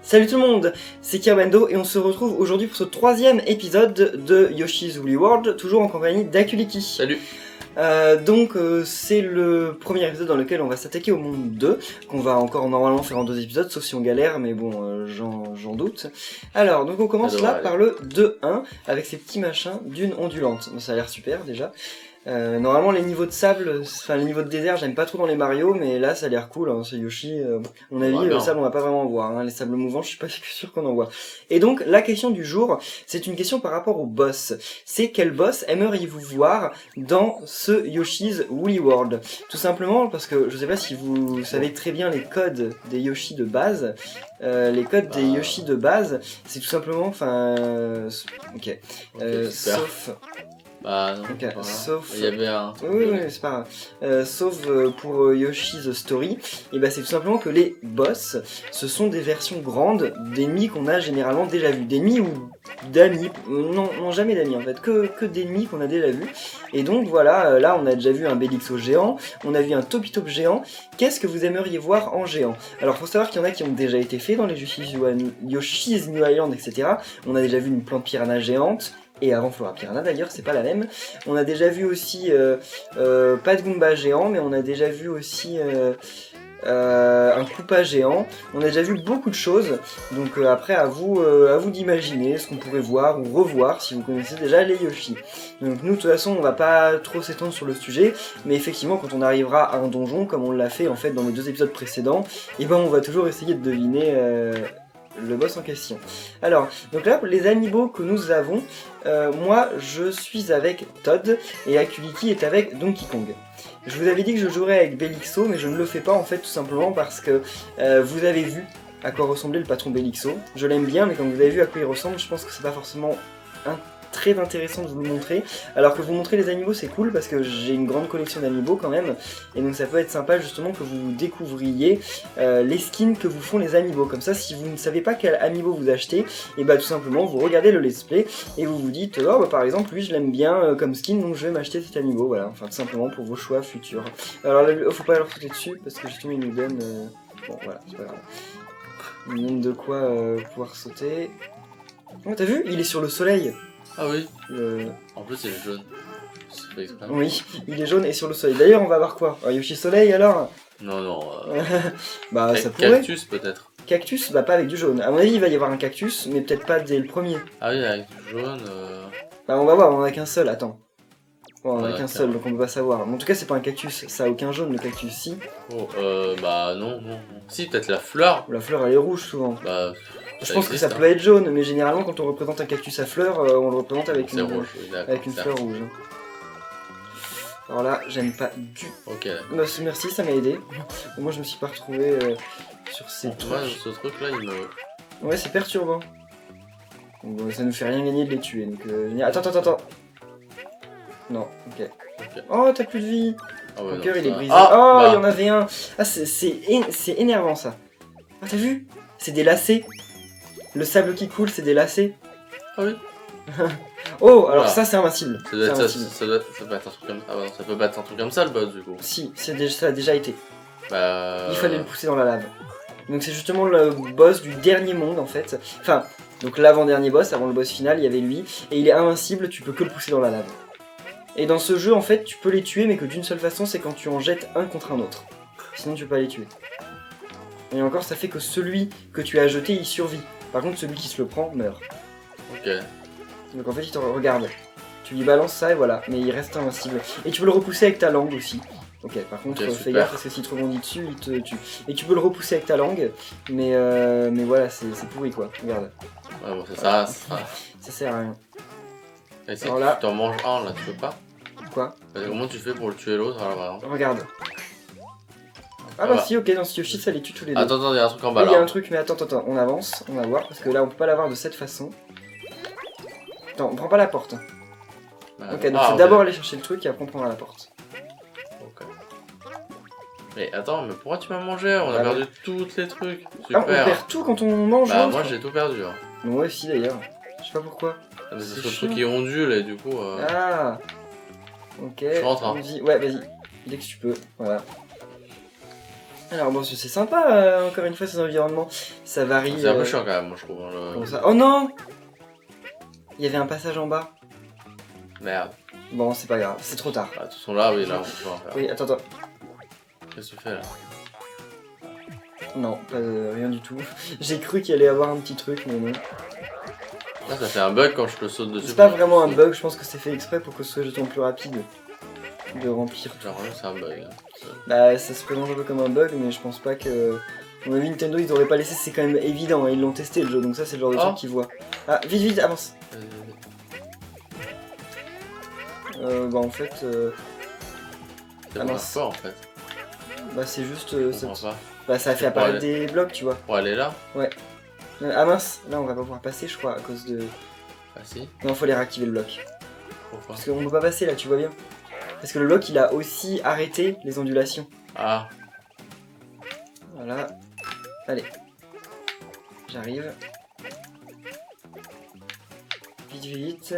Salut tout le monde, c'est Kirbendo et on se retrouve aujourd'hui pour ce troisième épisode de Yoshi's Woolly World, toujours en compagnie d'Akuliki. Salut. C'est le premier épisode dans lequel on va s'attaquer au monde 2, qu'on va encore normalement faire en 2 épisodes, sauf si on galère, mais bon, j'en doute. Alors, donc on commence là par le 2-1, avec ces petits machins d'une ondulante. Bon, ça a l'air super déjà. Normalement les niveaux de sable, enfin les niveaux de désert j'aime pas trop dans les Mario, mais là ça a l'air cool, hein, c'est Yoshi, on a vu le sable on va pas vraiment en voir, hein, les sables mouvants je suis pas sûr qu'on en voit. Et donc la question du jour, c'est une question par rapport au boss, c'est quel boss aimeriez-vous voir dans ce Yoshi's Woolly World? Tout simplement parce que je sais pas si vous savez très bien les codes des Yoshi de base, les codes des Yoshi de base, c'est tout simplement, sauf... Bah non, okay, sauf... il y avait un... Oui, c'est pas grave. Sauf pour Yoshi's Story, et bah c'est tout simplement que les boss, ce sont des versions grandes d'ennemis qu'on a généralement déjà vus. D'ennemis ou d'amis, non jamais d'amis en fait, que d'ennemis qu'on a déjà vus. Et donc voilà, là on a déjà vu un Belixo géant, on a vu un Topitop géant. Qu'est-ce que vous aimeriez voir en géant? Alors faut savoir qu'il y en a qui ont déjà été faits dans les Yoshi's New Island, etc. On a déjà vu une plante piranha géante, et avant Flora Piranha d'ailleurs, c'est pas la même. On a déjà vu aussi, pas de Goomba géant, mais on a déjà vu aussi un Koopa géant. On a déjà vu beaucoup de choses, donc après à vous d'imaginer ce qu'on pourrait voir ou revoir si vous connaissez déjà les Yoshi. Donc nous de toute façon on va pas trop s'étendre sur le sujet, mais effectivement quand on arrivera à un donjon, comme on l'a fait en fait dans les 2 épisodes précédents, et ben on va toujours essayer de deviner le boss en question. Alors, donc là, les amiibo que nous avons, moi je suis avec Todd et Akuliki est avec Donkey Kong. Je vous avais dit que je jouerais avec Belixo, mais je ne le fais pas en fait tout simplement parce que vous avez vu à quoi ressemblait le patron Belixo. Je l'aime bien, mais quand vous avez vu à quoi il ressemble, je pense que c'est pas forcément très intéressant de vous le montrer, alors que vous montrer les amiibo c'est cool parce que j'ai une grande collection d'amiibo quand même, et donc ça peut être sympa justement que vous découvriez les skins que vous font les amiibo. Comme ça, si vous ne savez pas quel amiibo vous achetez, et bah tout simplement vous regardez le let's play et vous vous dites oh bah par exemple lui je l'aime bien comme skin, donc je vais m'acheter cet amiibo, voilà, enfin tout simplement pour vos choix futurs. Alors là, faut pas leur sauter dessus parce que justement il nous donne bon voilà, c'est pas grave, il nous donne de quoi pouvoir sauter. Oh t'as vu, il est sur le soleil. Ah oui, en plus il est jaune. C'est fait exprès. Oui, il est jaune et sur le soleil. D'ailleurs, on va avoir quoi? Yoshi Soleil alors? Non. Bah ça pourrait. Cactus peut-être. Cactus, bah pas avec du jaune. À mon avis, il va y avoir un cactus, mais peut-être pas dès le premier. Ah oui, avec du jaune. Bah on va voir, on en a qu'un seul, attends. Bon, on en a qu'un seul, donc on peut pas savoir. Mais en tout cas, c'est pas un cactus, ça a aucun jaune le cactus, si. Oh, bah non. Si, peut-être la fleur. La fleur, elle est rouge souvent. Bah. Je pense que ça peut être jaune, mais généralement quand on représente un cactus à fleurs, on le représente avec une, rouge, avec une fleur rouge. Alors là, j'aime pas du... Ok. Bah, merci, ça m'a aidé. Moi je me suis pas retrouvé sur ces trucs. Moi, ce truc là, il me... Ouais, c'est perturbant. Donc, ça nous fait rien gagner de les tuer. Donc, attends. Non, ok. Oh, t'as plus de vie. Ah ouais, Mon cœur il est brisé. Ah, il y en avait un. Ah, c'est énervant ça. Ah, t'as vu? C'est des lacets. Le sable qui coule, c'est des lacets. Ah oui. Oh, alors ça c'est invincible. Ça peut être un truc comme ça. Ah bah non, ça peut pas être un truc comme ça le boss du coup. Si, ça a déjà été. Bah... Il fallait le pousser dans la lave. Donc c'est justement le boss du dernier monde en fait. Enfin, donc l'avant-dernier boss, avant le boss final, il y avait lui. Et il est invincible, tu peux que le pousser dans la lave. Et dans ce jeu en fait, tu peux les tuer mais que d'une seule façon, c'est quand tu en jettes un contre un autre. Sinon tu peux pas les tuer. Et encore, ça fait que celui que tu as jeté, il survit. Par contre, celui qui se le prend, meurt. Ok. Donc en fait, il te regarde. Tu lui balances ça et voilà, mais il reste invincible. Et tu peux le repousser avec ta langue aussi. Ok, par contre, fais gaffe parce que s'il te rebondit dessus, il te tue. Et tu peux le repousser avec ta langue, mais voilà, c'est pourri quoi. Regarde. Ouais, bon, c'est ça. Ça sert à rien. Et si tu t'en manges un là, tu peux pas? Quoi? Comment tu fais pour le tuer l'autre alors? Regarde. Ah bah si, ok, dans ce Yoshi ça les tue tous les deux. Attends, il y a un truc en bas là. Il y a un truc, mais attends, on avance, on va voir, parce que là on peut pas l'avoir de cette façon. Attends, on prend pas la porte. Ok, donc faut d'abord aller chercher le truc et après on prendra la porte. Ok. Mais attends, mais pourquoi tu m'as mangé? On a perdu tous les trucs. Super. Ah, on perd tout quand on mange. Bah moi j'ai tout perdu. Hein. Moi aussi d'ailleurs. Je sais pas pourquoi. Ah, c'est ce truc qui ondule et du coup... Ah. Ok. Je rentre hein. Ouais, vas-y. Dès que tu peux, voilà. Alors bon, c'est sympa, encore une fois, ces environnements. Ça varie. C'est un peu chiant quand même, moi je trouve. Hein, Comment ça? Oh non! Il y avait un passage en bas. Merde. Bon, c'est pas grave, c'est trop tard. Ah, de toute façon là, oui, là on peut en faire. Oui, attends. Qu'est-ce que tu fais là? Non, rien du tout. J'ai cru qu'il allait y avoir un petit truc, mais non. Là, ça fait un bug quand je te saute dessus. C'est pas vraiment un bug, je pense que c'est fait exprès pour que ce soit jeton plus rapide de remplir. Genre, c'est un bug. Hein. Bah, ça se présente un peu comme un bug, mais je pense pas que. À mon avis, Nintendo, ils auraient pas laissé, c'est quand même évident, hein, ils l'ont testé le jeu, donc ça, c'est le genre de truc qu'ils voient. Ah, vite, avance! Bah, en fait. C'est Ah, pas mince. fort en fait. Bah, c'est juste. Je comprends pas. Bah, ça a fait apparaître des blocs, tu vois. Pour aller là? Ah mince, là, on va pas pouvoir passer, je crois, à cause de. Ah si. Non, faut aller réactiver le bloc. Pourquoi? Parce qu'on peut pas passer là, tu vois bien. Parce que le bloc, il a aussi arrêté les ondulations. Ah. Voilà. Allez. J'arrive. Vite.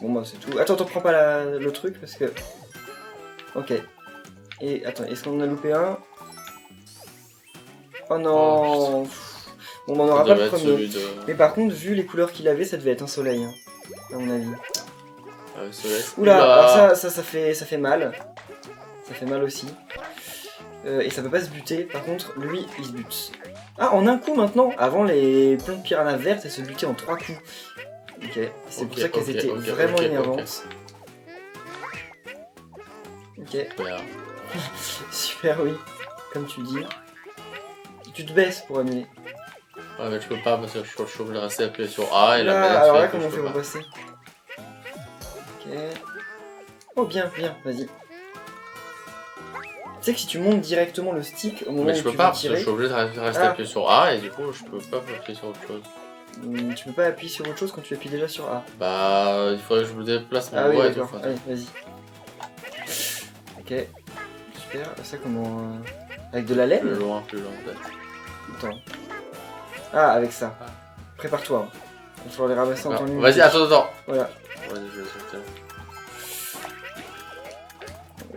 Bon bah c'est tout. Attends, prends pas le truc parce que... Ok. Et attends, est-ce qu'on en a loupé un? Oh non. Bon bah on aura pas le premier. Mais par contre, vu les couleurs qu'il avait, ça devait être un soleil. Hein, à mon avis. Oula, alors ça fait mal. Ça fait mal aussi. Et ça peut pas se buter. Par contre, lui, il se bute. Ah, en un coup maintenant. Avant, les plantes piranhas vertes, elles se butaient en 3 coups. Ok, c'est pour ça qu'elles étaient vraiment énervantes. Ok. Super, oui. Comme tu dis. Tu te baisses pour annuler. Ouais, mais je peux pas parce que je suis obligé de rester appuyé sur A et la manette. Alors là, comment on fait pour passer? Ok. Oh, bien, vas-y. Tu sais que si tu montes directement le stick au moment où tu veux tirer... Mais je peux pas, parce que je suis obligé de rester appuyé sur A et du coup je peux pas appuyer sur autre chose. Tu peux pas appuyer sur autre chose quand tu appuies déjà sur A. Bah, il faudrait que je me déplace mon doigt et tout. Allez, vas-y. Ok. Super. Ça comment... Avec de la laine? Plus loin peut-être. Attends. Ah, avec ça. Prépare-toi. Il va falloir les ramasser en temps limité. Vas-y, attends. Voilà. Vas-y, je vais sortir.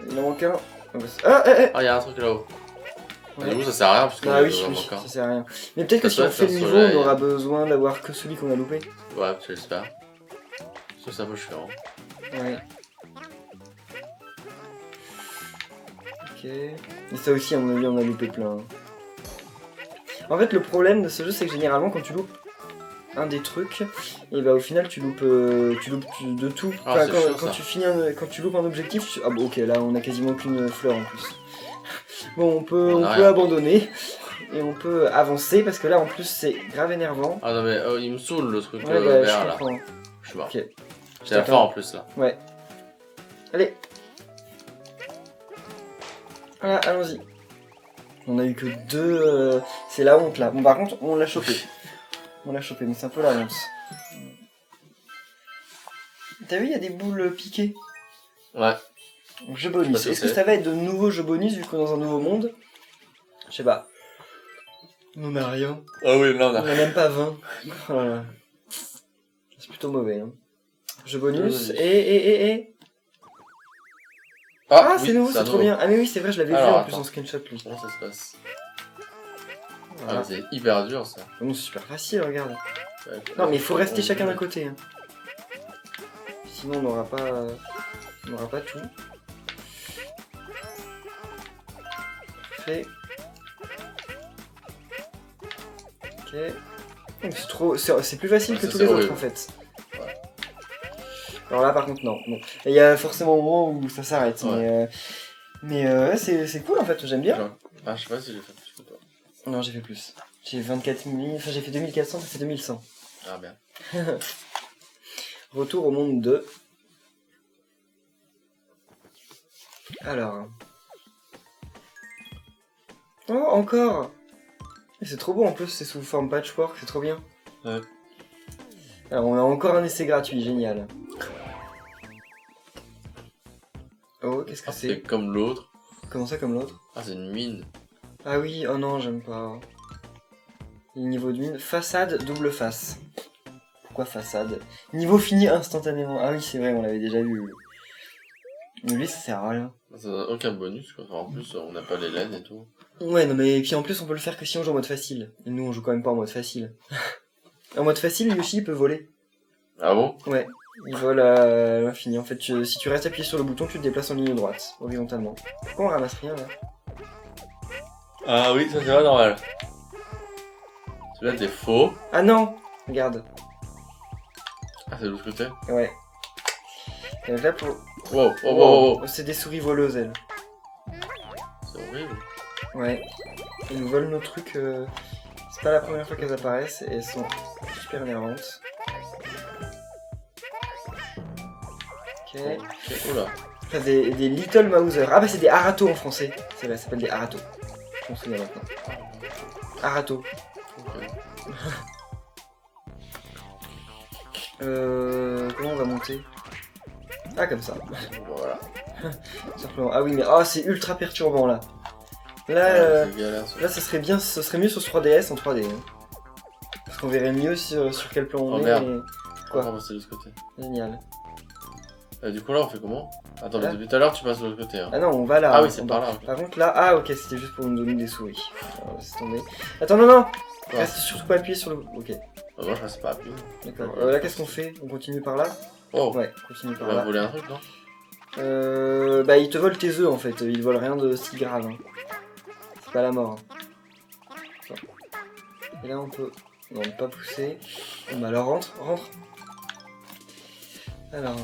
Il en manque un. Ah, il y a un truc là-haut. Ouais. Du coup, ça sert à rien parce que ça sert à rien. Mais peut-être que si on fait le niveau, on aura besoin d'avoir que celui qu'on a loupé. Ouais, j'espère. Ça, c'est un peu chiant. Ouais. Ok. Et ça aussi, à mon avis, on a loupé plein. En fait, le problème de ce jeu, c'est que généralement, quand tu loupes un des trucs, et bah au final, tu loupes de tout. Ah, quand tu loupes un objectif, ah bon, ok, là, on a quasiment qu'une fleur en plus. Bon, on peut abandonner et on peut avancer parce que là, en plus, c'est grave énervant. Ah non, mais il me saoule le truc vert là. Je suis mort. Okay. J'ai la fin en plus là. Ouais. Allez. Voilà, allons-y. On a eu que 2. C'est la honte là. Bon, par contre, on l'a chopé. Mais c'est un peu la honte. T'as vu, il y a des boules piquées. Ouais. Donc, jeu bonus. Est-ce que ça va être de nouveaux jeux bonus vu qu'on est dans un nouveau monde? Je sais pas. On a rien. Ah oui, là on a même pas 20. Voilà. C'est plutôt mauvais. Hein. Jeu bonus. Et. Ah, c'est nouveau, c'est trop bien. Ah mais oui, c'est vrai, je l'avais vu en plus en screenshot lui. Comment ça se passe? Voilà. Ah, c'est hyper dur ça. Non, c'est super facile, regarde. Ouais, non mais il faut rester chacun d'un côté. Hein. Sinon on n'aura pas tout. Parfait. Ok. C'est plus facile que tous les autres en fait. Ouais. Alors là par contre non. Bon. Il y a forcément un moment où ça s'arrête. Ouais. Mais c'est cool en fait, j'aime bien. Ah je sais pas si j'ai fait plus que toi. Non j'ai fait plus. J'ai 24 000, enfin j'ai fait 2400, ça fait 2100. Ah bien. Retour au monde 2. Alors. Oh encore. C'est trop beau en plus, c'est sous forme patchwork, c'est trop bien. Ouais. Alors on a encore un essai gratuit, génial. Oh, qu'est-ce que c'est? C'est comme l'autre. Comment ça comme l'autre? Ah c'est une mine. Ah oui, oh non, j'aime pas. Niveau de mine, façade, double face. Pourquoi façade? Niveau fini instantanément. Ah oui, c'est vrai, on l'avait déjà vu. Mais lui, ça sert à rien. Ça n'a aucun bonus, quoi. En plus, on n'a pas les laines et tout. Ouais, non mais puis en plus on peut le faire que si on joue en mode facile. Et nous on joue quand même pas en mode facile. En mode facile, Yoshi il peut voler. Ah bon? Ouais, il vole à l'infini. En fait, si tu restes appuyé sur le bouton, tu te déplaces en ligne droite, horizontalement. Pourquoi on ramasse rien là? Ah oui, ça c'est pas normal. Celui-là t'es faux. Ah non! Regarde. Ah c'est de l'autre côté. Ouais. Et donc là pour... Wow, oh, oh, oh. C'est des souris voleuses elles. C'est horrible. Ouais. Elles nous volent nos trucs. C'est pas la première fois qu'elles apparaissent et elles sont super énervantes. Ok. Ok, oula. Enfin, des Little Mauser. Ah bah c'est des Arato en français. C'est vrai, ça s'appelle des Arato. Je m'en souviens maintenant. Arato. Ok. Comment on va monter? Ah comme ça. Voilà. Simplement. Ah oui mais oh, c'est ultra perturbant là. Là, C'est galère, ça. là ça serait bien, ce serait mieux sur ce 3DS en 3D. Hein. Parce qu'on verrait mieux sur quel plan on Oh, est. merde. Et... On Quoi? va passer de l'autre côté. Génial. Du coup là on fait comment? Attends, Là mais depuis tout à l'heure tu passes de l'autre côté. Hein. Ah non, on va là. Ah hein, oui, c'est en par bas. là. ok. Par contre là, ah ok, c'était juste pour nous donner des souris. Alors, laisse tomber. Attends, non, non. Quoi? Reste surtout pas appuyé sur le... Ok, Bah, moi je passe pas à pied. d'accord. Là, qu'est-ce qu'on fait? On continue par là? Oh, Ouais, on continue on par va là. voler un truc, non? Bah, ils te volent tes œufs, en fait. Ils volent rien de si grave. Hein. C'est pas la mort. Hein. Attends. Et là, on peut... Non, on peut pas pousser. Bon, bah alors, rentre, rentre. Alors...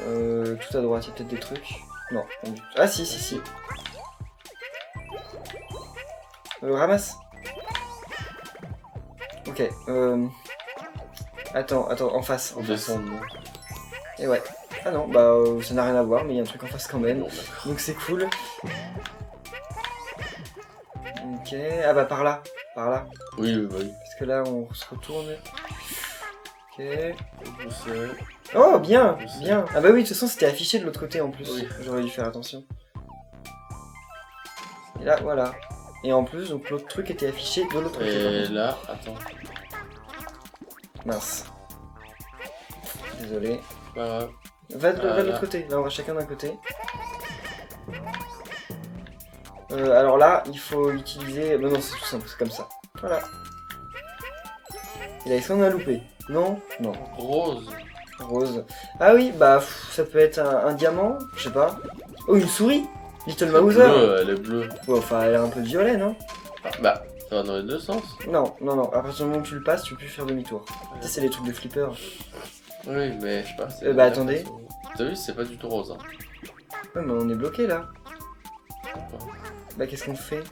tout à droite, il y a peut-être des trucs. Non. Ah si, si, si. Ramasse. Ok. Attends, en face. On En face. descend, non? Et ouais. Ah non, bah ça n'a rien à voir, mais il y a un truc en face quand même. Non, d'accord. Donc c'est cool. Ok. Ah bah par là. Par là. Oui, oui, oui. Parce que là, on se retourne. Ok. Pousser. Oh, bien, Je sais. bien. Ah bah oui, de toute façon, c'était affiché de l'autre côté en plus. Oui. J'aurais dû faire attention. Et là, voilà. Et en plus, donc l'autre truc était affiché de l'autre côté. par Et contre. là, attends. Mince. Désolé. Pas grave. Va de Là. l'autre côté. Là, on va chacun d'un côté. Alors là, il faut utiliser... Non, non, c'est tout simple, c'est comme ça. Voilà. Et là, est-ce qu'on a loupé? Non? Non. Rose. Rose. Ah oui, bah, ça peut être un diamant, je sais pas. Oh, une souris! Little Mauser! Bleue, elle est bleue. Ouais, enfin, elle a un peu de violet, non? Ah, bah, ça va dans les deux sens. Non, non, non. À partir du moment où tu le passes, tu peux plus faire demi-tour. Ça, c'est les trucs de flipper. Oui, mais je sais pas. c'est- Bah, attendez. T'as vu, c'est pas du tout rose. Hein. Ouais, mais on est bloqué là. Pourquoi? Bah, qu'est-ce qu'on fait?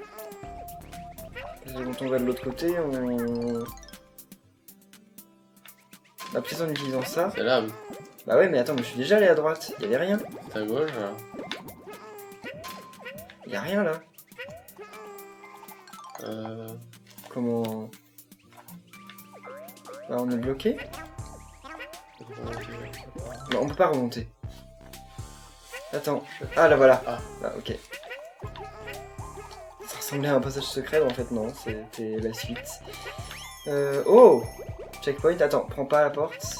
Quand on va de l'autre côté, on... Bah, peut-être en utilisant ça. C'est là, oui. Bah ouais, mais attends, mais je suis déjà allé à droite. Y'avait rien. C'est à gauche, là. Y'a rien là. Comment... Bah, on est bloqué. Bah, on peut pas remonter. Attends. Ah, là voilà. Ah. Bah, ok. Ça ressemblait à un passage secret, mais en fait non, c'était la suite. Oh! Checkpoint, attends, prends pas la porte.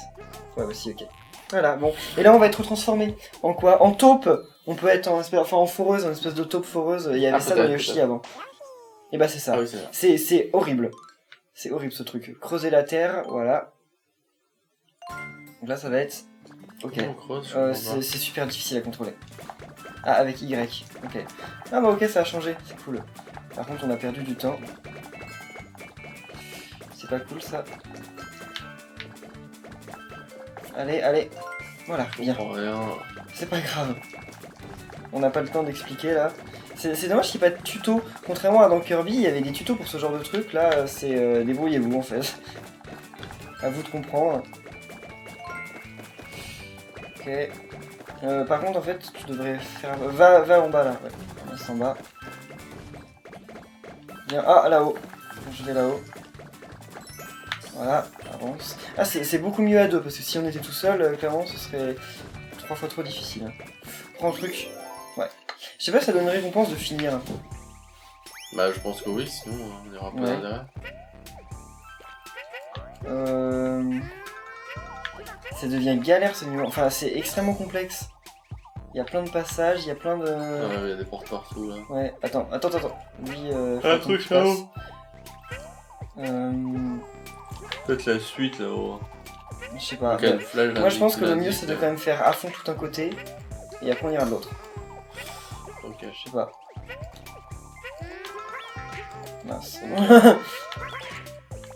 Ouais, bah si, ok. Voilà, bon. Et là, on va être transformé. En quoi? En taupe! On peut être en espèce, enfin, en foreuse, en espèce de taupe foreuse. Il y avait Ah, ça dans peut-être, Yoshi peut-être. avant. Et bah, c'est ça. Ah oui, c'est là. C'est horrible. C'est horrible ce truc. Creuser la terre, voilà. Donc là, ça va être... Ok. On creuse, je comprends pas. C'est super difficile à contrôler. Ah, avec Y. Ok. Ah bah ok, ça a changé. C'est cool. Par contre, on a perdu du temps. C'est pas cool, ça. Allez, allez. Voilà, Je bien. comprends rien. C'est pas grave. On n'a pas le temps d'expliquer, là. C'est dommage qu'il n'y ait pas de tuto. Contrairement à dans Kirby, il y avait des tutos pour ce genre de truc. Là, c'est débrouillez-vous, en fait. À vous de comprendre. Ok. Par contre, en fait, tu devrais faire... Va en bas, là. Ouais, reste en bas. Bien. Ah, là-haut. Je vais là-haut. Voilà, avance. Ah, c'est beaucoup mieux à deux, parce que si on était tout seul, clairement, ce serait 3 fois trop difficile. Hein. Prends le truc. Ouais. Je sais pas si ça donnerait récompense de finir. Bah, je pense que oui, sinon on ira pas Ouais. derrière. Ça devient galère ce niveau. Enfin, c'est extrêmement complexe. Il y a plein de passages, il y a plein de... Ah ouais, il y a des portes partout là. Ouais, attends. Lui, Un truc là-haut. Euh... Peut-être la suite là-haut. Je sais pas. Moi je pense que le mieux c'est de quand même faire à fond tout un côté et après on ira de l'autre. Ok. Je sais pas. Mince.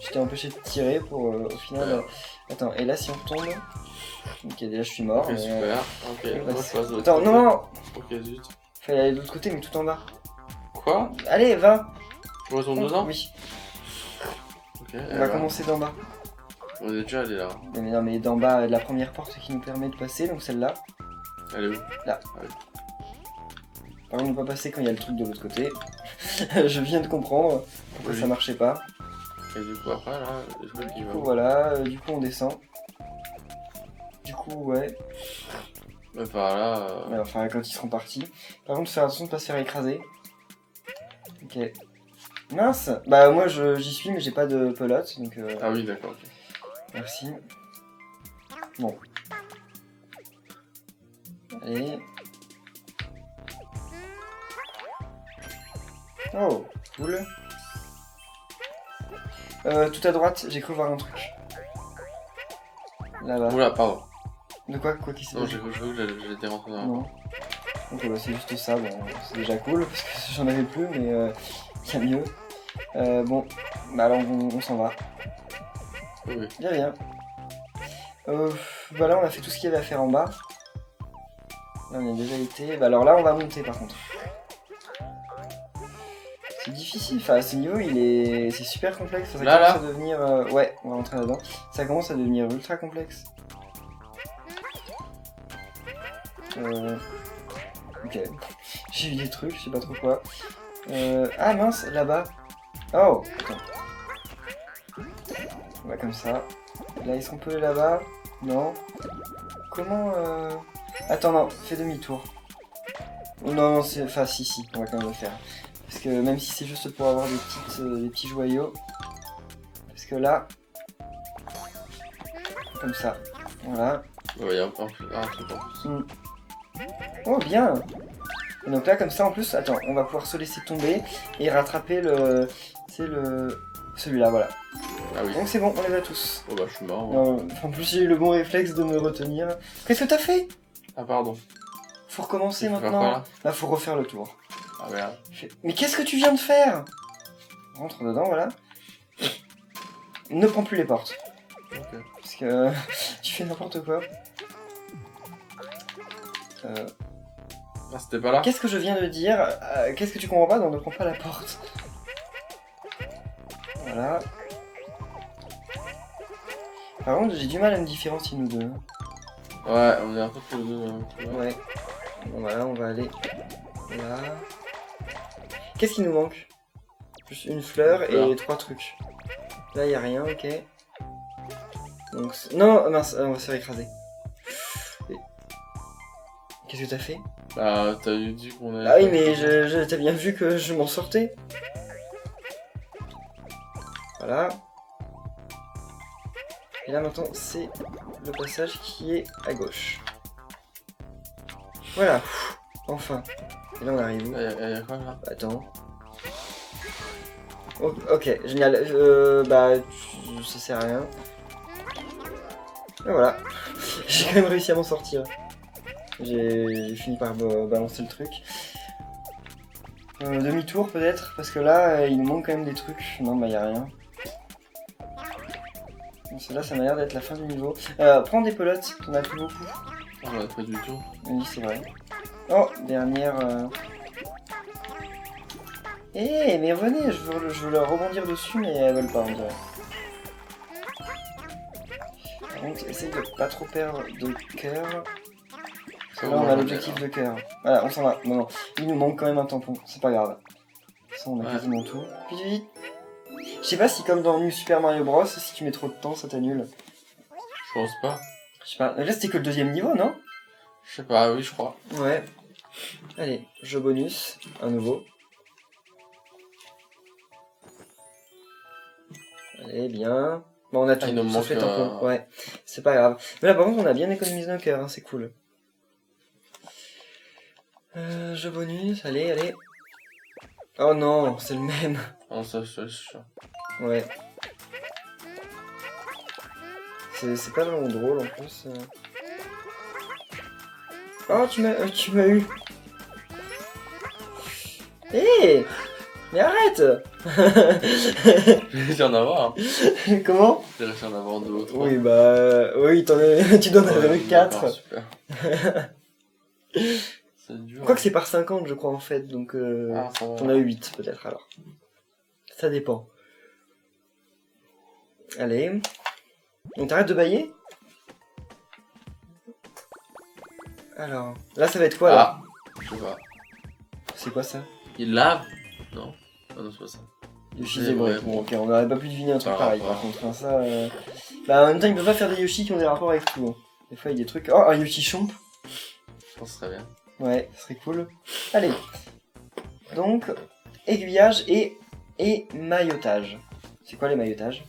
J'étais empêché de tirer pour au final. Attends, et là si on retombe. Ok, déjà je suis mort. Ok, mais, super. Ok, moi je passe de l'autre Attends, côté. non. Ok, zut. Fallait aller de l'autre côté, mais tout en bas. Quoi? Allez, va. Je retourne dedans? Oui. Ok. On va commencer d'en bas. On est déjà allé là. Mais non, mais d'en bas, la première porte qui nous permet de passer, donc celle-là. Elle est où? Là. Ah oui. Par contre, on peut pas passer quand il y a le truc de l'autre côté. Je viens de comprendre pourquoi ça marchait pas. Et du coup, après là, les trucs qui Du vont. coup, voilà, du coup, on descend. Du coup, ouais. Mais par là. Ouais, enfin, quand ils seront partis. Par contre, faire attention de pas se faire écraser. Ok. Mince. Bah, moi, j'y suis, mais j'ai pas de pelote, donc. Ah oui, d'accord. Ok. Merci. Bon. Allez. Oh, cool. Tout à droite, j'ai cru voir un truc. Là-bas. Oula, pardon. De quoi? Quoi qui s'est Non, passé? j'ai cru que j'étais rentré dans la Non. Ok, bah c'est juste ça, bon, c'est déjà cool, parce que j'en avais plus, mais il y a mieux. Bon, bah alors on s'en va. Oui. Bien. Voilà, on a fait tout ce qu'il y avait à faire en bas. Là, on y a déjà été. Bah alors là, on va monter par contre. C'est difficile, enfin ce niveau c'est super complexe, ça Là, commence à devenir... Ouais, on va rentrer là-dedans. Ça commence à devenir ultra complexe. Ok, j'ai eu des trucs, je sais pas trop quoi. Ah mince, là-bas. Oh, attends. On va comme ça. Là, est-ce qu'on peut aller là-bas? Non. Comment Attends, non, fais demi-tour. Non, c'est... Enfin, si, on va quand même le faire. Parce que même si c'est juste pour avoir des petits joyaux. Parce que là... Comme ça. Voilà. Ouais, il y a un truc en plus. Oh, bien. Et donc là, comme ça, en plus, attends, on va pouvoir se laisser tomber et rattraper le... C'est le... Celui-là, voilà. Ah oui. Donc c'est bon, on les a tous. Oh bah, je suis mort. Ouais. Non, en plus, j'ai eu le bon réflexe de me retenir. Qu'est-ce que t'as fait? Ah, pardon. Faut recommencer Faut faire maintenant. quoi, là? Là, faut refaire le tour. Ah merde. Mais qu'est-ce que tu viens de faire? Rentre dedans, voilà. Ne prends plus les portes. Ok. Parce que tu fais n'importe quoi. Ah, c'était pas là? Qu'est-ce que je viens de dire? Qu'est-ce que tu comprends pas? Non, ne prends pas la porte. Voilà. Par contre, j'ai du mal à me différencier nous deux. Ouais, on est un peu tous les deux. Ouais. Bon, voilà, on va aller là. Qu'est-ce qui nous manque? Juste une fleur et 3 trucs. Là, y a rien, ok. Donc, non, mince, on va se faire écraser. Qu'est-ce que t'as fait? Bah, t'as dit qu'on allait. Ah oui, mais t'as bien vu que je m'en sortais. Voilà. Et là, maintenant, c'est le passage qui est à gauche. Voilà. Enfin. Et là, on arrive où? Y'a quoi là? Attends. Ok, génial. Bah, ça sert à rien. Et voilà. J'ai quand même réussi à m'en sortir. J'ai fini par balancer le truc. Demi-tour peut-être, parce que là, il nous manque quand même des trucs. Non, bah, y a rien. Là, ça m'a l'air d'être la fin du niveau. Prends des pelotes, t'en as plus beaucoup. Ah, on a pas du tout. Oui, c'est vrai. Oh, dernière... Eh, mais revenez, je veux leur rebondir dessus, mais elles veulent pas, on dirait. Donc, essaye de pas trop perdre de cœur. Là, on a l'objectif de cœur. Voilà, on s'en va. Non, il nous manque quand même un tampon, c'est pas grave. Ça, on a quasiment tout. Vite. Je sais pas si, comme dans New Super Mario Bros, si tu mets trop de temps, ça t'annule. Je pense pas. Je sais pas. Là, c'était que le deuxième niveau, non? Je sais pas, oui, je crois. Ouais. Allez, jeu bonus, à nouveau. Allez, bien. Bon, on a tout, il nous manque fait tampon. Ouais, c'est pas grave. Mais là, par contre, on a bien économisé nos cœurs, hein, c'est cool. Jeu bonus, allez, allez. Oh non, c'est le même. Non, ça, c'est sûr. Ouais. C'est pas vraiment drôle en plus. Oh, tu m'as eu. Hé mais arrête. J'ai réussi à en avoir. Hein. Comment? J'ai réussi à en avoir 2 ou 3. Oui, bah... Oui, tu dois en avoir eu 4. Super. C'est dur. Je crois que c'est par 50, je crois, en fait. Donc, t'en as eu 8, peut-être, alors. Ça dépend. Allez. On t'arrête de bailler? Alors... Là, ça va être quoi, là? Je sais pas. C'est quoi, ça? Il lave? Non. Ah non, c'est pas ça. Yoshi zébré. Bon, ok, on n'aurait pas pu deviner un truc pareil, par contre. Hein, ça, Bah, en même temps, il peut pas faire des Yoshi qui ont des rapports avec tout. Hein. Des fois, il y a des trucs... Oh, un Yoshi Chomp. Je pense que ce serait bien. Ouais, ça serait cool. Allez. Donc, aiguillage et maillotage. C'est quoi les maillotages?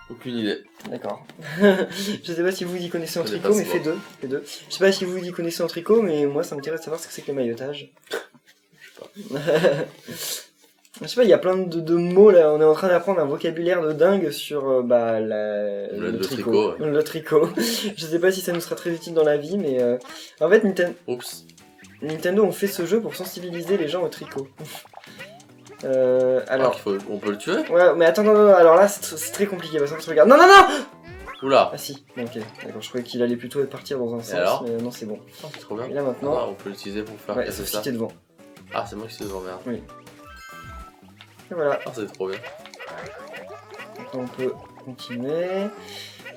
Aucune idée. D'accord. Je sais pas si vous y connaissez en tricot, mais fais deux. Je sais pas si vous y connaissez en tricot, mais moi, ça m'intéresse de savoir ce que c'est que les maillotages. Je sais pas. Je sais pas, il y a plein de mots là, on est en train d'apprendre un vocabulaire de dingue sur le tricot. Ouais. Le tricot. Je sais pas si ça nous sera très utile dans la vie, mais en fait Nintendo ont fait ce jeu pour sensibiliser les gens au tricot. Alors... on peut le tuer? Ouais, mais attends, non, alors là c'est très compliqué, parce que tu regardes. Non, non, non! Oula! Ah si, bon, ok, d'accord, je croyais qu'il allait plutôt partir dans un sens, alors mais non, c'est bon. Oh, c'est trop bien. Et là maintenant... on peut l'utiliser pour faire casser ça. T'es devant. Ah, c'est moi qui suis devant, merde. Oui. Et voilà. Ah, c'est trop bien. Maintenant on peut continuer.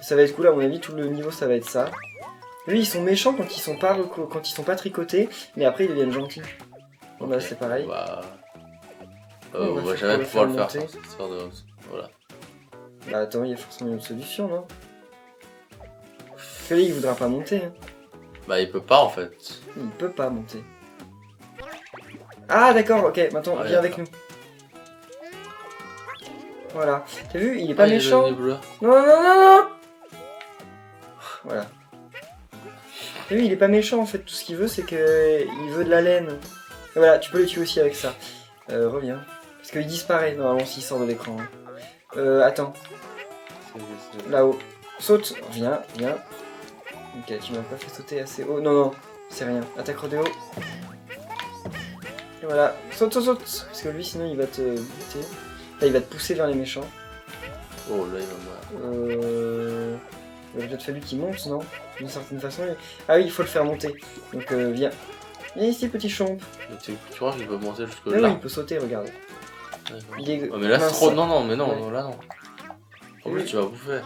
Ça va être cool, à mon avis, tout le niveau ça va être ça. Eux ils sont méchants quand ils sont pas tricotés, mais après ils deviennent gentils. Bon bah c'est pareil. On va jamais pouvoir le faire. Voilà. Bah attends, il y a forcément une autre solution, non? Parce que là il voudra pas monter. Hein. Bah il peut pas en fait. Il peut pas monter. Ah d'accord, ok, maintenant viens avec nous. Voilà. T'as vu, il est pas méchant. Non, non, non, non. Voilà. T'as vu, il est pas méchant en fait. Tout ce qu'il veut, c'est que il veut de la laine. Et voilà, tu peux le tuer aussi avec ça. Reviens. Parce qu'il disparaît normalement s'il sort de l'écran. Attends. Là-haut. Saute. Viens, viens. Ok, tu m'as pas fait sauter assez haut. Non, non, c'est rien. Attaque rodéo. Et voilà. Saute, saute, saute. Parce que lui, sinon, il va te buter. Là, il va te pousser vers les méchants. Oh, là, il va mourir. Il aurait peut-être fallu qu'il monte, non? D'une certaine façon. Ah oui, il faut le faire monter. Donc, viens. Viens ici, petit chomp. Tu crois qu'il peut monter jusque là? là? Oui, il peut sauter, regarde. Il est... Oh, mais là, c'est trop... Non, non, mais non, ouais. Là, non. En plus, tu vas bouffer.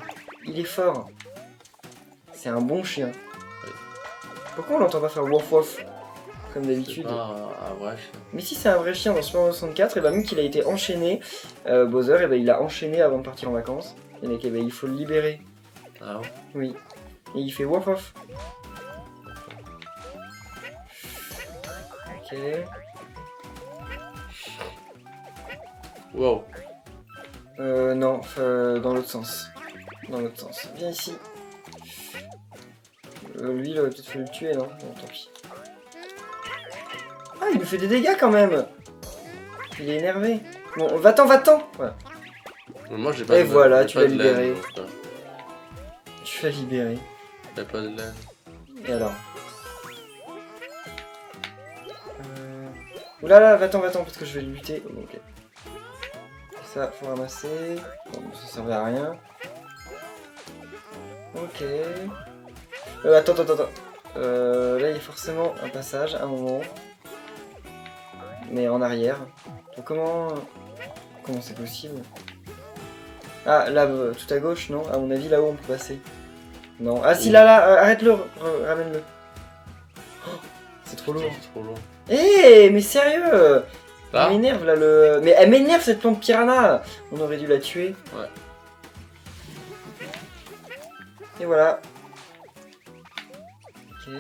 Il est fort. C'est un bon chien. Oui. Pourquoi on l'entend pas faire wouf wouf comme d'habitude? C'est pas un vrai chien. Mais si c'est un vrai chien dans Super Mario 64, et bah même qu'il a été enchaîné, Bowser, et bah il l'a enchaîné avant de partir en vacances. Et donc, il faut le libérer. Ah ouais? Oui. Et il fait wouf wouf. Ok. Wow. Non, dans l'autre sens. Dans l'autre sens. Viens ici. Lui, il aurait peut-être fallu le tuer, non? Bon, tant pis. Ah, il nous fait des dégâts quand même! Il est énervé. Bon, va-t'en, va-t'en! Voilà. Moi, j'ai pas et de voilà, laine, tu l'as libéré. Tu l'as libéré. T'as pas de laine. Et alors? Oulala, va-t'en, parce que je vais le lutter. Oh, ok. Ça, faut ramasser. Bon, ça servait à rien. Ok. Attends. Là, il y a forcément un passage, un moment. Mais en arrière. Donc, comment c'est possible? Ah, là, tout à gauche, non? À mon avis, là-haut, on peut passer. Non. Ah, si, là, arrête-le, ramène-le. Oh, c'est trop lourd. C'est trop lourd. Eh, mais sérieux! Là? Elle m'énerve, là, le... Mais elle m'énerve, cette plante piranha! On aurait dû la tuer. Ouais. Et voilà. Ok.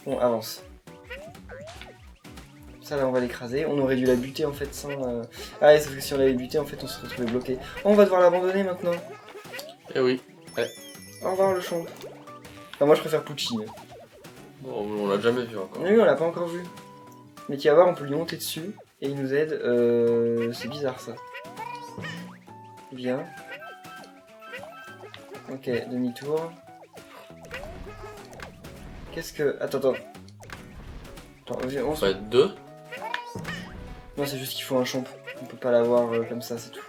Bon, avance. Ça, là, on va l'écraser. On aurait dû la buter, en fait, sans... Ah, ouais, sauf que si on l'avait buté, en fait, on se retrouvait bloqué. Oh, on va devoir l'abandonner, maintenant. Eh oui. Allez. Au revoir, le champ. Enfin, moi, je préfère Pucci. Bon, on l'a jamais vu encore. Oui, on l'a pas encore vu. Mais tu vas voir, on peut lui monter dessus et il nous aide. C'est bizarre ça. Bien. Ok, demi-tour. Qu'est-ce que... Attends. Attends, on Ça va être 2. Non, c'est juste qu'il faut un champ. On peut pas l'avoir comme ça, c'est tout.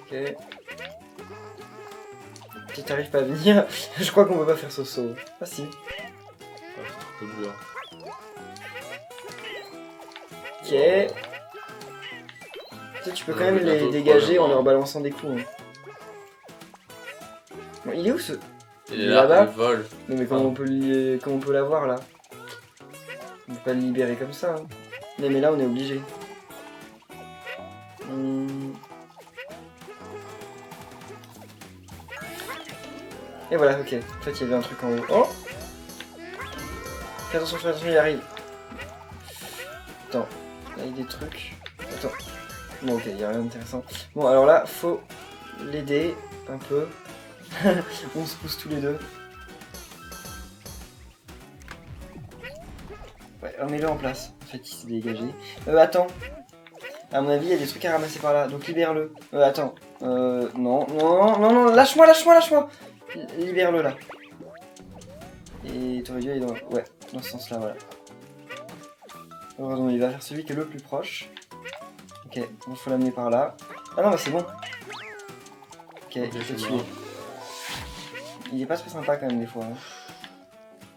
Ok. Si t'arrives pas à venir, je crois qu'on peut pas faire ce saut. Ah si. Ah, c'est trop dur. Ok. Tu peux quand même mais bientôt les le dégager problème, en hein. leur balançant des coups. Hein. Bon, il est où ce... Il est là-bas. là, il vole. Non mais comment on peut l'avoir là? On peut pas le libérer comme ça. Hein. Mais là on est obligé. Et voilà, ok. En fait il y avait un truc en haut. Oh! Fais attention, il arrive. Attends, là il y a des trucs. Attends. Bon ok, il y a rien d'intéressant. Bon alors là, faut l'aider un peu. On se pousse tous les deux. Ouais, remets-le en place. En fait, il s'est dégagé. Attends. À mon avis, il y a des trucs à ramasser par là. Donc libère-le. Attends. Non. Lâche-moi. Libère-le là. Et t'aurais dû aller dans... Ouais, dans ce sens-là, voilà. Heureusement, il va faire celui qui est le plus proche. Ok, il faut l'amener par là. Ah non, mais c'est bon. Ok, il est tué. Il est pas très sympa quand même des fois. Hein.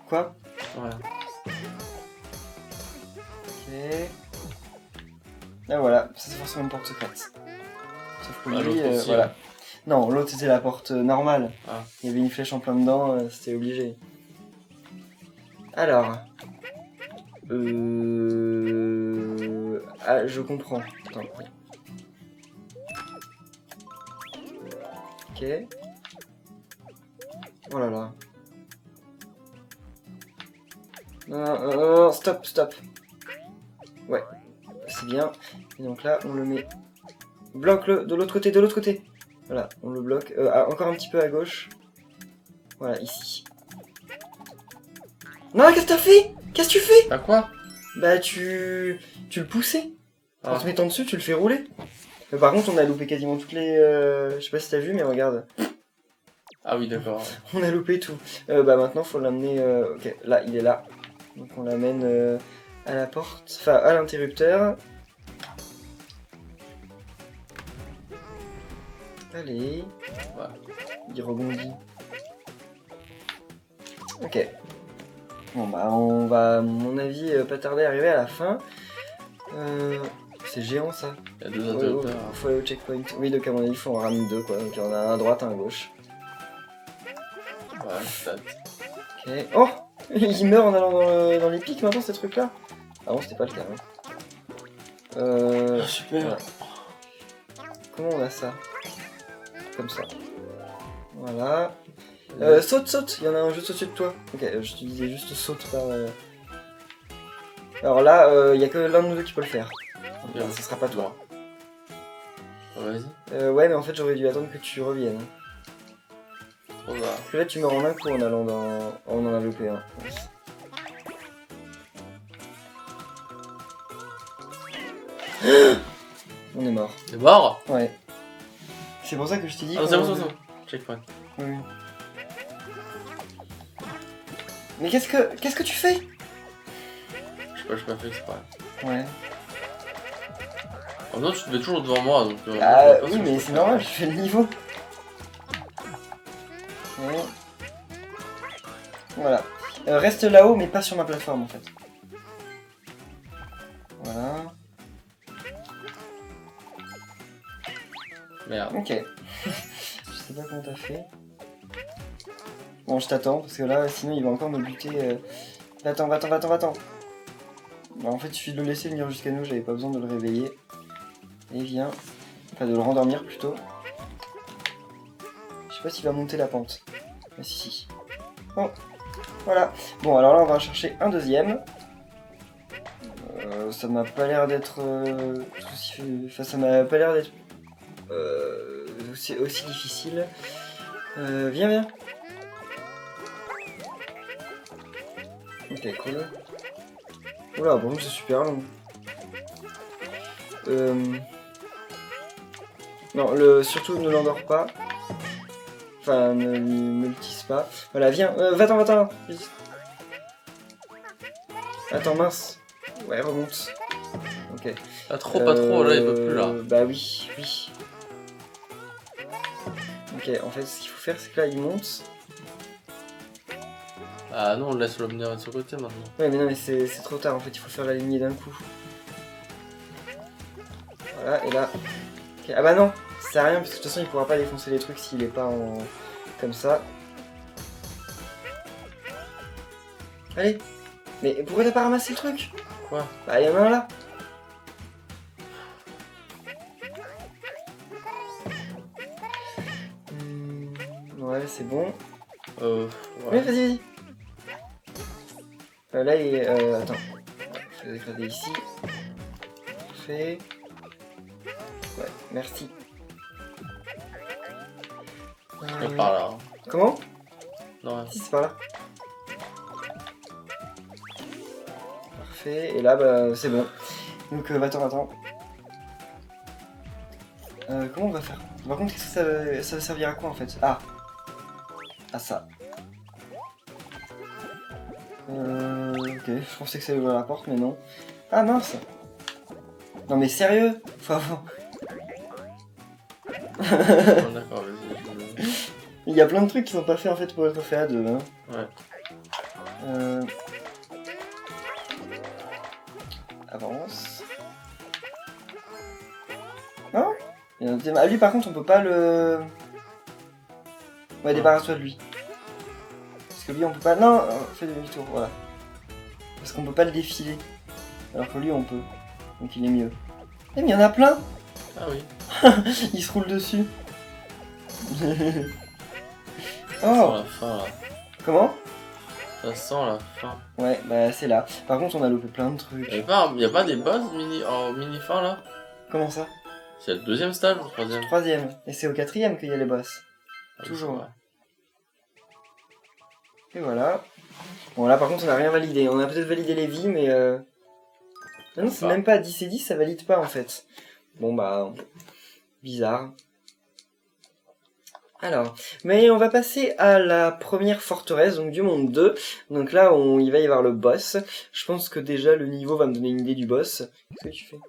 Quoi? Ouais. Ok. Ah voilà, ça c'est forcément une porte secrète. Sauf que lui, l'autre aussi, voilà. hein. Non, l'autre c'était la porte normale. Ah. Il y avait une flèche en plein dedans, c'était obligé. Alors. Ah, je comprends. Attends. Ok. Oh là là. Non, stop. Ouais, c'est bien. Et donc là, on le met... Bloque-le de l'autre côté. Voilà, on le bloque. Encore un petit peu à gauche. Voilà, ici. Non, qu'est-ce que t'as fait? Qu'est-ce que tu fais? Ah quoi? Bah, tu le poussais. En Ah. te mettant dessus, tu le fais rouler. Par contre, on a loupé quasiment toutes les... Je sais pas si t'as vu, mais regarde. Ah oui, d'accord. On a loupé tout. Bah maintenant, faut l'amener... Ok, là, il est là. Donc on l'amène à la porte, enfin à l'interrupteur. Allez. Ouais. Il rebondit. Ok. Bon bah on va, à mon avis, pas tarder à arriver à la fin. C'est géant ça. Il y a 2 interrupteurs. Faut aller au checkpoint. Oui, donc à mon avis, il faut en ramener 2 quoi. Donc il y en a un à droite, un à gauche. Ouais, peut-être. Ok. Oh! Il meurt en allant dans les pics maintenant ces trucs là. Ah non, c'était pas le cas. Hein. Super. Voilà. Comment on a ça? Comme ça. Voilà. Saute! Il y en a un juste au-dessus de toi. Ok, je te disais juste saute par... Alors là, il y a que l'un de nous deux qui peut le faire. Donc, ce sera pas toi. Vas-y. Ouais, mais en fait, j'aurais dû attendre que tu reviennes. Trop tard. Parce que là, tu meurs en un coup en allant dans... On en a loupé un. On est mort. C'est mort? Ouais. C'est pour ça que je t'ai dit... Ah, c'est bon. Checkpoint. Oui. Mais qu'est-ce que tu fais? Je sais pas fait exprès. Ouais. En fait, tu te mets toujours devant moi, donc... oui, mais c'est normal, je fais le niveau. Ouais. Voilà. Reste là-haut, mais pas sur ma plateforme, en fait. Voilà. Merde. Ok. Je sais pas comment t'as fait. Bon, je t'attends, parce que là, sinon, il va encore me buter. Va-t'en. Bah, en fait, il suffit de le laisser venir jusqu'à nous, j'avais pas besoin de le réveiller. Et viens. Enfin, de le rendormir, plutôt. Je sais pas s'il va monter la pente. Ah, si. Oh, voilà. Bon, alors là, on va en chercher un deuxième. Ça m'a pas l'air d'être... Enfin, ça m'a pas l'air d'être... aussi difficile. Viens. Ok, cool. Oula, bon, c'est super long. Non, surtout ne l'endors pas. Enfin, ne le tisse pas. Voilà, viens, va-t'en, vite. Attends, mince. Ouais, remonte. Ok. Pas trop, là, il peut plus là. Bah oui. Ok, en fait, ce qu'il faut faire, c'est que là, il monte. Ah non, on laisse le venir de ce côté maintenant. Ouais, mais non, mais c'est trop tard, en fait, il faut faire la lignée d'un coup. Voilà, et là... Okay. Ah bah non, ça sert à rien, parce que de toute façon, il pourra pas défoncer les trucs s'il est pas en... comme ça. Allez. Mais pourquoi t'as pas ramassé le truc? Quoi? Bah, il y en a un là. Ouais, c'est bon. Ouais. Ouais, vas-y. Là, il est... attends. Je vais écraser ici. Parfait. Ouais, merci. C'est par là. Hein. Comment? Non, Si, c'est par là. Parfait. Et là, bah, c'est bon. Donc, attends. Comment on va faire? Par contre, qu'est-ce que ça va servir à quoi en fait? Ah, ça. Ok, je pensais que ça ouvrait la porte, mais non. Ah mince! Non mais sérieux? Faut avoir... d'accord, vas-y. Il y a plein de trucs qui sont pas faits en fait pour être faits à deux. Hein. Ouais. Avance. Non? Ah, lui par contre on peut pas le... Ouais, débarrasse-toi de lui. Parce que lui on peut pas... Non, fais demi-tour, voilà. Parce qu'on peut pas le défiler. Alors que lui on peut. Donc il est mieux. Eh mais il y en a plein. Ah oui. Il se roule dessus. Ça sent la fin là. Comment? Ça sent la fin. Ouais, bah c'est là. Par contre on a loupé plein de trucs. Y'a pas des boss en mini-fin là? Comment ça? C'est le deuxième stage ou le troisième? Troisième. Et c'est au quatrième qu'il y a les boss. Ah, toujours. Et voilà. Bon là par contre on a rien validé. On a peut-être validé les vies mais non, c'est même pas 10 et 10, ça valide pas en fait. Bon bah... bizarre. Alors, mais on va passer à la première forteresse, donc du monde 2. Donc là, il va y avoir le boss. Je pense que déjà le niveau va me donner une idée du boss. Qu'est-ce que tu fais?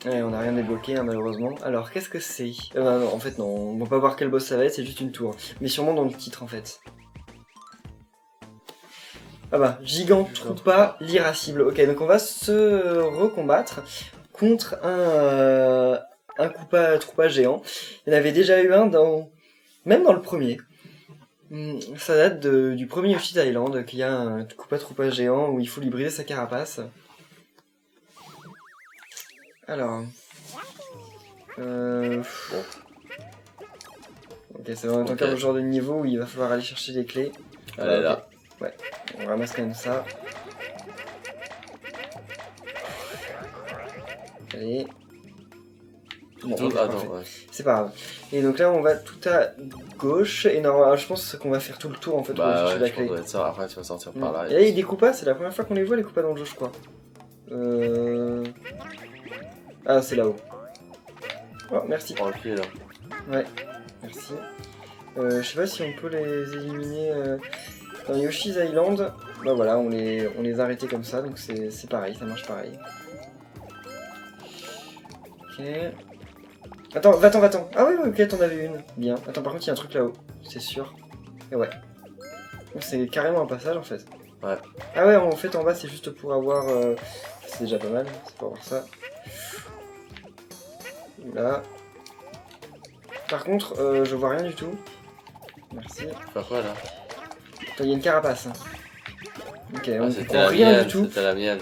Ouais, on n'a rien débloqué hein, malheureusement. Alors, qu'est-ce que c'est? Non, en fait non, on va pas voir quel boss ça va être, c'est juste une tour. Mais sûrement dans le titre en fait. Ah bah, Gigantroupa l'irascible. Ok, donc on va se recombattre contre un Koopa géant. Il y en avait déjà eu un même dans le premier. Ça date du premier Yoshi's Island, qu'il y a un Koopa géant où il faut lui briser sa carapace. Alors... Ok, c'est vraiment encore le genre de niveau où il va falloir aller chercher des clés. Allez, là. Ouais, on ramasse comme ça. Allez. Bon, ouais. C'est pas grave. Et donc là, on va tout à gauche. Et non, je pense qu'on va faire tout le tour en fait pour chercher la clé. Ça. Après, tu vas sortir par là. Et là, il y a des Koopas, c'est la première fois qu'on les voit, les Koopas dans le jeu, je crois. Ah, c'est là-haut. Oh, merci. Oh, le pied là. Ouais, merci. Je sais pas si on peut les éliminer dans Yoshi's Island. Bah voilà, on les a arrêtés comme ça, donc c'est pareil, ça marche pareil. Ok. Attends, va-t'en. Ah oui, ok, t'en avais une. Bien. Attends, par contre, il y a un truc là-haut, c'est sûr. Et ouais. C'est carrément un passage en fait. Ouais. Ah ouais, en fait, en bas, c'est juste pour avoir... C'est déjà pas mal, c'est pour avoir ça. Là. Par contre, je vois rien du tout. Merci. Faire quoi là? Il y a une carapace. Hein. Ok, on c'était comprend rien du tout. C'était la mienne.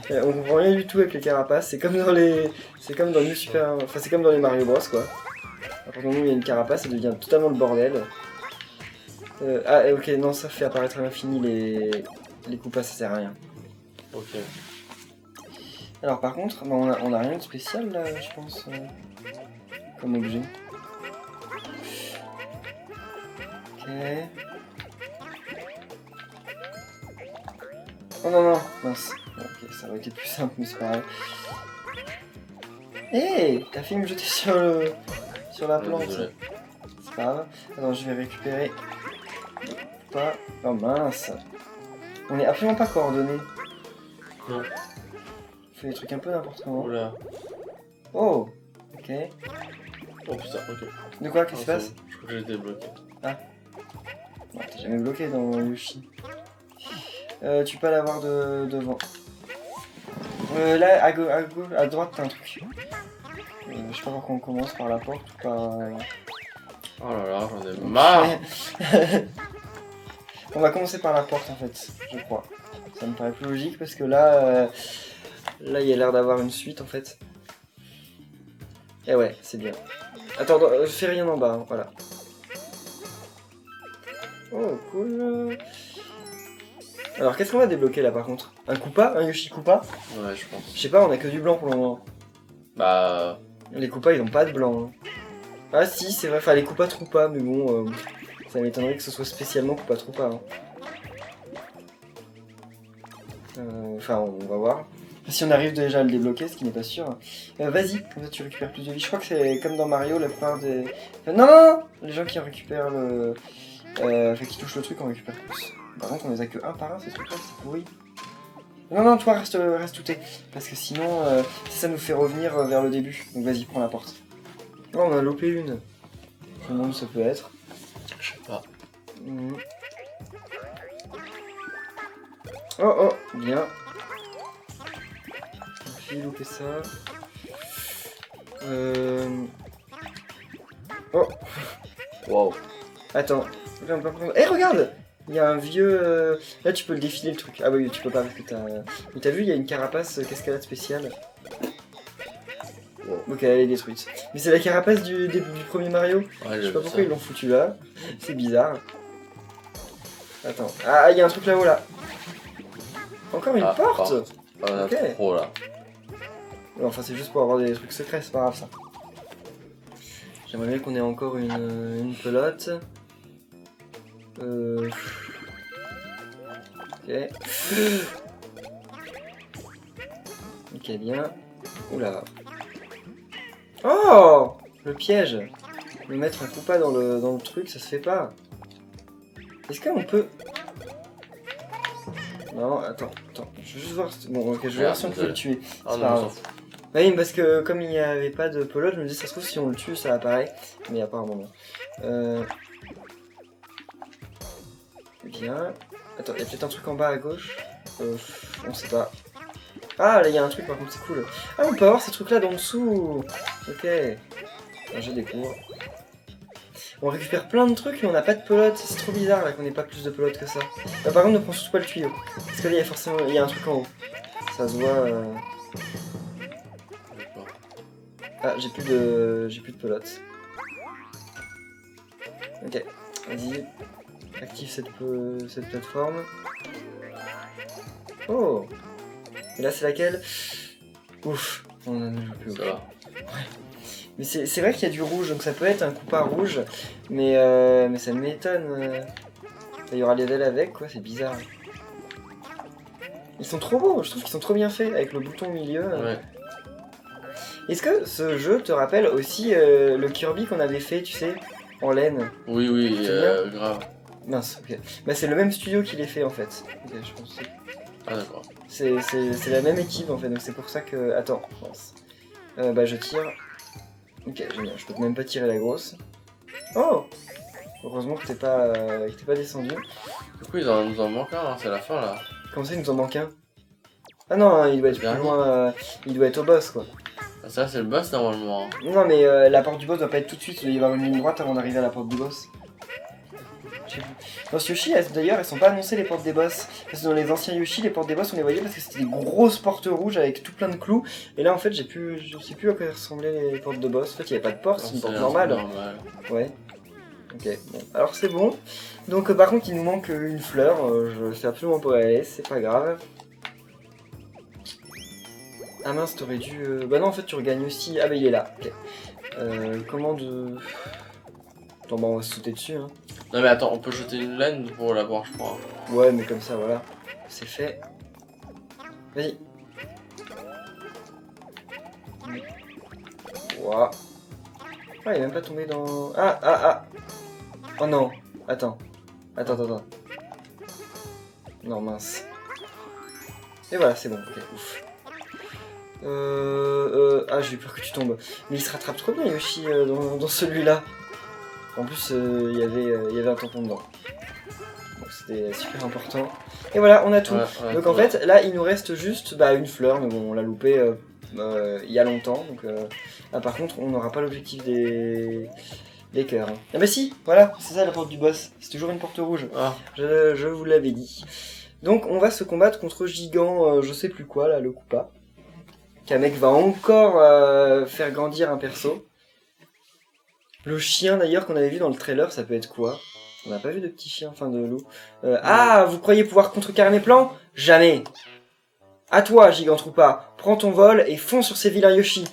On comprend rien du tout avec les carapaces. C'est comme dans les... C'est comme dans les Super... Enfin, c'est comme dans les Mario Bros, quoi. À partir du moment où il y a une carapace, ça devient totalement le bordel. Ah, ok, non, ça fait apparaître à l'infini les Koopas, ça sert à rien. Ok. Alors par contre, bah, on a rien de spécial là, je pense, comme objet. Ok. Oh non, non, mince. Bon, ok, ça aurait été plus simple, mais c'est pas grave. Hé, t'as fait me jeter sur la plante. Désolé. C'est pas grave. Attends, je vais récupérer. Pas. Oh mince. On est absolument pas coordonnés. Non. On fait des trucs un peu n'importe comment. Oula. Oh, ok. Oh putain, ok. De quoi, qu'est-ce qui se Ah, passe? c'est bon. Je crois que j'étais bloqué. Non, t'es jamais bloqué dans Yoshi. Tu peux l'avoir devant. Là, à droite, t'as un truc. Je sais pas pourquoi on commence par la porte ou par... Oh là là, j'en ai marre. On va commencer par la porte en fait, je crois. Ça me paraît plus logique parce que là, là il y a l'air d'avoir une suite en fait. Et ouais, c'est bien. Attends, je fais rien en bas, hein, voilà. Oh, cool. Alors, qu'est-ce qu'on va débloquer là par contre? Un Koopa? Un Yoshi Koopa? Ouais, je pense. Je sais pas, on a que du blanc pour le moment. Bah. Les Koopas ils ont pas de blanc. Hein. Ah si, c'est vrai, enfin les Koopa Troopa, mais bon, ça m'étonnerait que ce soit spécialement Koopa Troopa. Hein. Enfin, on va voir. Si on arrive déjà à le débloquer, ce qui n'est pas sûr. Vas-y, comme ça tu récupères plus de vie. Je crois que c'est comme dans Mario, la plupart des... Enfin, non, non, non. Les gens qui récupèrent le... Enfin, qui touchent le truc, on récupère plus. Par contre, on les a que un par un, ces trucs-là, c'est pourri. Non, non, toi, reste touté. Parce que sinon, ça nous fait revenir vers le début. Donc vas-y, prends la porte. Oh, on a loupé une. Je me demande où ça peut être. Je sais pas. Oh, oh, bien. J'ai loupé ça. Oh. Wow. Attends. Eh, regarde! Il y a un vieux... Là, tu peux le défiler, le truc. Ah oui, tu peux pas parce que t'as... Mais t'as vu, il y a une carapace cascade spéciale. Wow. Ok, elle est détruite. Mais c'est la carapace du premier Mario. Ouais, Je sais pas pourquoi ils l'ont foutu là. C'est bizarre. Attends. Ah, il y a un truc là-haut, là. Encore une porte. On a Ok. trop là. Enfin, c'est juste pour avoir des trucs secrets, c'est pas grave ça. J'aimerais bien qu'on ait encore une pelote. Ok. Ok, bien. Oula. Oh! Le piège. Me mettre un Koopa dans le truc, ça se fait pas. Est-ce qu'on peut... Non, attends. Je veux juste voir... Bon, ok, je vais voir si on peut le tuer. Ah C'est non, pas on grave. s'en fout. Oui, parce que comme il n'y avait pas de pelote, je me dis ça se trouve si on le tue ça apparaît, mais apparemment non. Bien. Attends, il y a peut-être un truc en bas à gauche. On sait pas. Ah, là il y a un truc par contre, c'est cool. Ah, on peut avoir ces trucs là d'en dessous. Ok. Je découvre. On récupère plein de trucs mais on n'a pas de pelote. C'est trop bizarre là qu'on n'ait pas plus de pelote que ça. Par contre, ne prends surtout pas le tuyau. Parce que là il y a un truc en haut. Ça se voit. Ah, j'ai plus de pelote. Ok, vas-y. Active cette plateforme. Oh! Et là, c'est laquelle? Ouf, on en a plus. Ça va. Ouais. Mais c'est vrai qu'il y a du rouge, donc ça peut être un Koopa rouge. Mais ça m'étonne. Il y aura les ailes avec, quoi, c'est bizarre. Ils sont trop beaux, je trouve qu'ils sont trop bien faits, avec le bouton au milieu. Ouais. Est-ce que ce jeu te rappelle aussi le Kirby qu'on avait fait, tu sais, en laine? Oui, grave. Mince, ok. Bah c'est le même studio qui les fait en fait. Ok, je pense. Ah d'accord. C'est la même équipe en fait, donc c'est pour ça que... Attends, mince. Bah je tire. Ok, génial, je peux même pas tirer la grosse. Oh! Heureusement que t'es pas descendu. Du coup, nous en manque un, hein, c'est la fin là. Comment ça, il nous en manque un? Ah non, il doit être plus loin, il doit être au boss quoi. Ah, ça, c'est le boss normalement. Non mais la porte du boss doit pas être tout de suite, il doit y avoir une ligne droite avant d'arriver à la porte du boss. Dans ce Yoshi, d'ailleurs, elles sont pas annoncées les portes des boss. Parce que dans les anciens Yoshi, les portes des boss, on les voyait parce que c'était des grosses portes rouges avec tout plein de clous. Et là, en fait, je sais plus à quoi ressemblaient les portes de boss. En fait, il n'y avait pas de porte, c'est une porte normale. Ouais. Ok, bon. Alors c'est bon. Donc, par contre, il nous manque une fleur. Je sais absolument pas où elle est, c'est pas grave. Ah mince, t'aurais dû... Bah non, en fait, tu regagnes aussi... Ah bah, il est là. Ok. Comment de... Attends, bah, on va se sauter dessus, hein. Non mais attends, on peut jeter une laine pour l'avoir, je crois. Ouais, mais comme ça, voilà. C'est fait. Vas-y. Ouah. Ah, il est même pas tombé dans... Ah. Oh non. Attends. Non, mince. Et voilà, c'est bon. Ok, ouf. Ah, j'ai eu peur que tu tombes. Mais il se rattrape trop bien, Yoshi, dans celui-là. En plus, il y avait un tampon dedans. Donc c'était super important. Et voilà, on a tout. Donc en fait, là, il nous reste juste une fleur. Mais bon, on l'a loupé il y a longtemps. Donc là, par contre, on n'aura pas l'objectif des cœurs. Hein. Ah bah si, voilà, c'est ça la porte du boss. C'est toujours une porte rouge. Ah. Je vous l'avais dit. Donc on va se combattre contre Gigant, je sais plus quoi, là, le Koopa. Kamek va encore faire grandir un perso. Le chien d'ailleurs qu'on avait vu dans le trailer, ça peut être quoi? On n'a pas vu de petit chien, enfin de loup. Ah, vous croyez pouvoir contrecarrer mes plans? Jamais. À toi, Gigant Troopa, prends ton vol et fonce sur ces vilains Yoshi.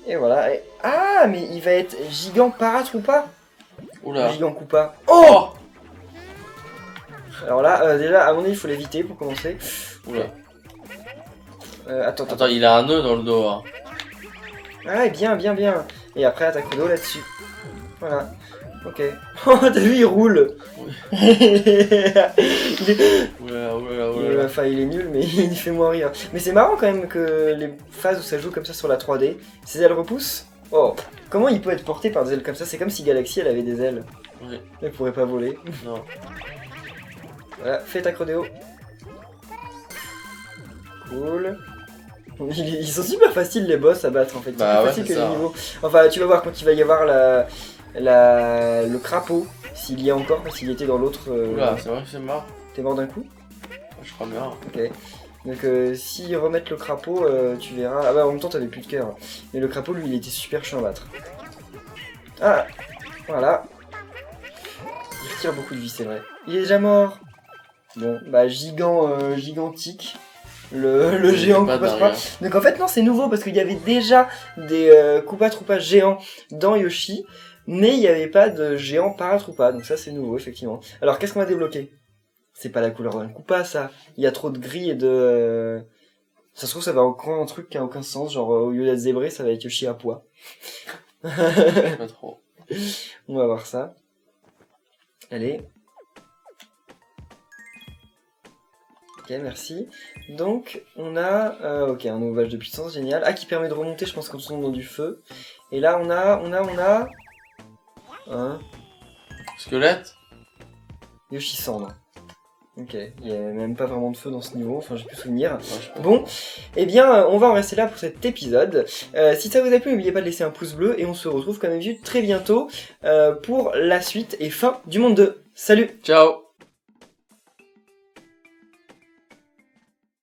Et voilà. Ah, mais il va être Gigant Paratroopa. Oula. Gigant Koopa. Oh. Alors là, déjà, à mon avis, il faut l'éviter pour commencer. Oula. Attends, il a un nœud dans le dos. Hein. Ah, bien. Et après, attaque au dos là-dessus. Voilà. Ok. Oh, t'as vu, il roule. Oui. Oula. Enfin, il est nul, mais il fait moins rire. Mais c'est marrant quand même que les phases où ça joue comme ça sur la 3D, ses ailes repoussent. Oh, comment il peut être porté par des ailes comme ça? C'est comme si Galaxy, elle avait des ailes. Oui. Elle pourrait pas voler. Non. Voilà, fais ta crodéo. Cool. Ils sont super faciles les boss à battre en fait. C'est plus facile que les niveaux. Enfin, tu vas voir quand il va y avoir le crapaud. S'il y a encore, parce qu'il était dans l'autre. Oula, c'est vrai que c'est mort. T'es mort d'un coup? Je crois bien. Ok. Donc s'ils remettent le crapaud, tu verras. Ah bah en même temps t'avais plus de cœur. Mais le crapaud lui il était super chiant à battre. Ah, voilà. Il retire beaucoup de vie, c'est vrai. Il est déjà mort. Bon, bah gigantique. Le géant Koopa Troopa. Donc en fait non, c'est nouveau parce qu'il y avait déjà des Koopa Troopa géants dans Yoshi, mais il n'y avait pas de géant Paratroopa. Donc ça c'est nouveau effectivement. Alors qu'est-ce qu'on va débloquer? C'est pas la couleur d'un Koopa ça. Il y a trop de gris et de... Ça se trouve ça va encore un truc qui a aucun sens, genre au lieu d'être zébré ça va être Yoshi à pois. Pas trop. On va voir ça. Allez. Ok, merci. Donc, on a un nouveau badge de puissance, génial. Ah, qui permet de remonter, je pense, quand on tombe dans du feu. Et là, on a... Hein? Squelette? Yoshi cendre. Ok, il n'y a même pas vraiment de feu dans ce niveau, enfin j'ai plus souvenir. Bon, eh bien on va en rester là pour cet épisode. Si ça vous a plu, n'oubliez pas de laisser un pouce bleu et on se retrouve comme d'habitude très bientôt pour la suite et fin du monde 2. Salut! Ciao!